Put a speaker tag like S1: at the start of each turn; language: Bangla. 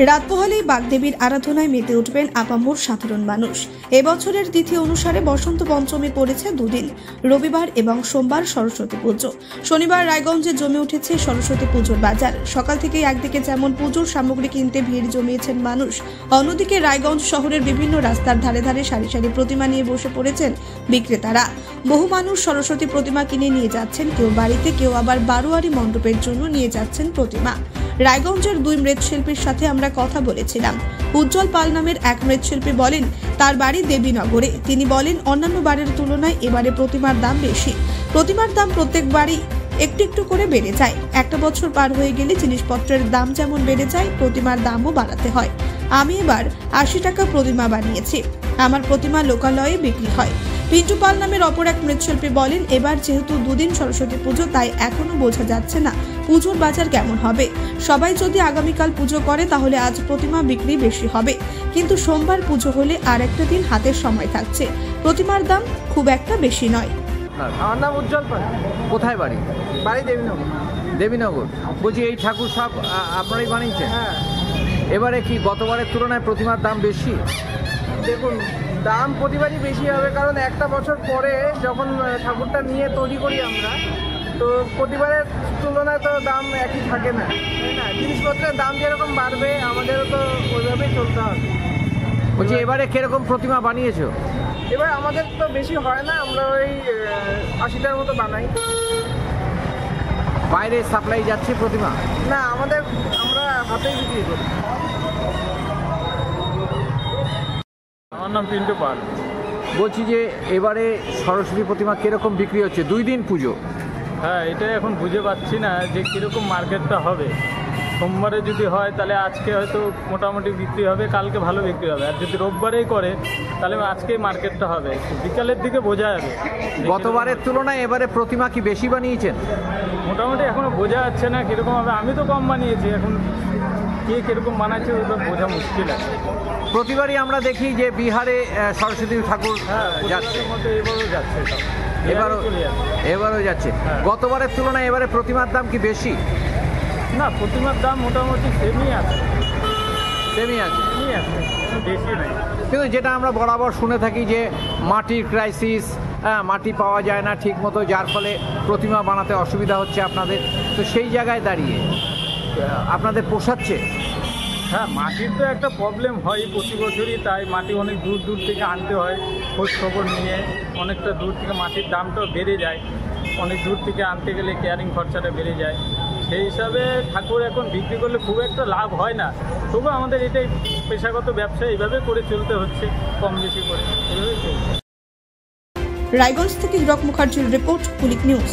S1: রাত পোহালেই বাগদেবীর আরাধনায় মেতে উঠবেন আপামর সাধারণ মানুষ। এবছরের তিথি অনুসারে বসন্ত পঞ্চমী পড়েছে দুদিন, রবিবার এবং সোমবার সরস্বতী পুজো। শনিবার রায়গঞ্জে জমে উঠেছে সরস্বতী পুজোর বাজার। সকাল থেকেই একদিকে যেমন পুজোর সামগ্রী কিনতে ভিড় জমিয়েছেন মানুষ, অন্যদিকে রায়গঞ্জ শহরের বিভিন্ন রাস্তার ধারে ধারে সারি সারি প্রতিমা নিয়ে বসে পড়েছেন বিক্রেতারা। বহু মানুষ সরস্বতী প্রতিমা কিনে নিয়ে যাচ্ছেন, কেউ বাড়িতে, কেউ আবার বারোয়ারি মণ্ডপের জন্য নিয়ে যাচ্ছেন প্রতিমা। রায়গঞ্জের দুই মৃৎশিল্পীর সাথে আমরা কথা বলেছিলাম। উজ্জ্বল পাল নামের এক মৃৎশিল্পী বলেন তার বাড়ি দেবীনগরে। তিনি বলেন অন্যান্য বারের তুলনায় এবারে প্রতিমার দাম বেশি। প্রতিমার দাম প্রত্যেকবারই একটু একটু করে বেড়ে যায়। একটা বছর পার হয়ে গেলে জিনিসপত্রের দাম যেমন বেড়ে যায়, প্রতিমার দামও বাড়াতে হয়। আমি এবার ৮০ টাকা প্রতিমা বানিয়েছি। আমার প্রতিমা লোকালয়ে বিক্রি হয়। পিন্টু পাল নামের অপর এক মৃৎশিল্পী বলেন এবার যেহেতু দুদিন সরস্বতী পুজো, তাই এখনো বোঝা যাচ্ছে না পুজোর বাজার কেমন হবে। সবাই যদি আগামীকাল পুজো করে তাহলে আজ প্রতিমা বিক্রি বেশি হবে, কিন্তু সোমবার পুজো হলে আর একটা দিন হাতের সময় থাকছে। প্রতিমার দাম খুব একটা বেশি নয়।
S2: আমার নাম উজ্জ্বল পাল।
S3: কোথায় বাড়ি?
S2: বাড়ি দেবীনগর।
S3: দেবীনগর। বলছি এই ঠাকুর সব আপনারাই বানিয়েছেন?
S2: হ্যাঁ।
S3: এবারে কি গতবারের তুলনায় প্রতিমার দাম বেশি?
S2: দেখুন, দাম প্রতিবারই বেশি হবে, কারণ একটা বছর পরে যখন ঠাকুরটা নিয়ে তৈরি করি আমরা, তো প্রতিবারের তুলনায় তো দাম একই থাকে না, তাই না? জিনিসপত্রের দাম যেরকম বাড়বে আমাদেরও তো ওইভাবেই চলতে হবে।
S3: বলছি এবারে কিরকম প্রতিমা বানিয়েছো?
S2: এবার আমাদের তো বেশি হয় না, আমরা ওই ৮০টার মতো বানাই।
S3: বাইরে সাপ্লাই যাচ্ছে প্রতিমা?
S2: না, আমরা হাতেই বিক্রি করি।
S4: আমার নাম পিন্টু পাল।
S3: বলছি যে এবারে সরস্বতী প্রতিমা কিরকম বিক্রি হচ্ছে? 2 দিন পুজো।
S4: হ্যাঁ, এটাই এখন বুঝে পাচ্ছি না যে কীরকম মার্কেটটা হবে। সোমবারে যদি হয় তাহলে আজকে হয়তো মোটামুটি বিক্রি হবে, কালকে ভালো বিক্রি হবে। আর যদি রোববারেই করে তাহলে আজকেই মার্কেটটা হবে, বিকালের দিকে বোঝা যাবে।
S3: গতবারের তুলনায় এবারে প্রতিমা কি বেশি বানিয়েছেন?
S4: মোটামুটি এখনও বোঝা যাচ্ছে না কীরকম হবে। আমি তো কম বানিয়েছি, এখন কে কীরকম বানাচ্ছে ওটা বোঝা মুশকিল আছে।
S3: প্রতিবারই আমরা দেখি যে বিহারে সরস্বতী ঠাকুর যাচ্ছে,
S4: এবারও যাচ্ছে।
S3: এবারও যাচ্ছে। গতবারের তুলনায় এবারে প্রতিমার দাম কি বেশি?
S4: না, প্রতিমার দাম মোটামুটি সেমই আছে, বেশি নাই।
S3: কিন্তু যেটা আমরা বরাবর শুনে থাকি যে মাটির ক্রাইসিস, মাটি পাওয়া যায় না ঠিক মতো, যার ফলে প্রতিমা বানাতে অসুবিধা হচ্ছে আপনাদের। তো সেই জায়গায় দাঁড়িয়ে আপনাদের পোষাচ্ছে?
S4: হ্যাঁ, মাটির তো একটা প্রবলেম হয় প্রতি বছরই, তাই মাটি অনেক দূর দূর থেকে আনতে হয়। খোঁজ খবর নিয়ে অনেকটা দূর থেকে মাটির দামটাও বেড়ে যায়। অনেক দূর থেকে আনতে গেলে কেয়ারিং খরচাটা বেড়ে যায়। সেই হিসাবে ঠাকুর এখন বিক্রি করলে খুব একটা লাভ হয় না। তবু আমাদের এটাই পেশাগত ব্যবসা, এইভাবে করে চলতে হচ্ছে, কম বেশি করে এভাবেই চলছে।
S1: রায়গঞ্জ থেকে হীরক মুখার্জির রিপোর্ট, পুলিশ নিউজ।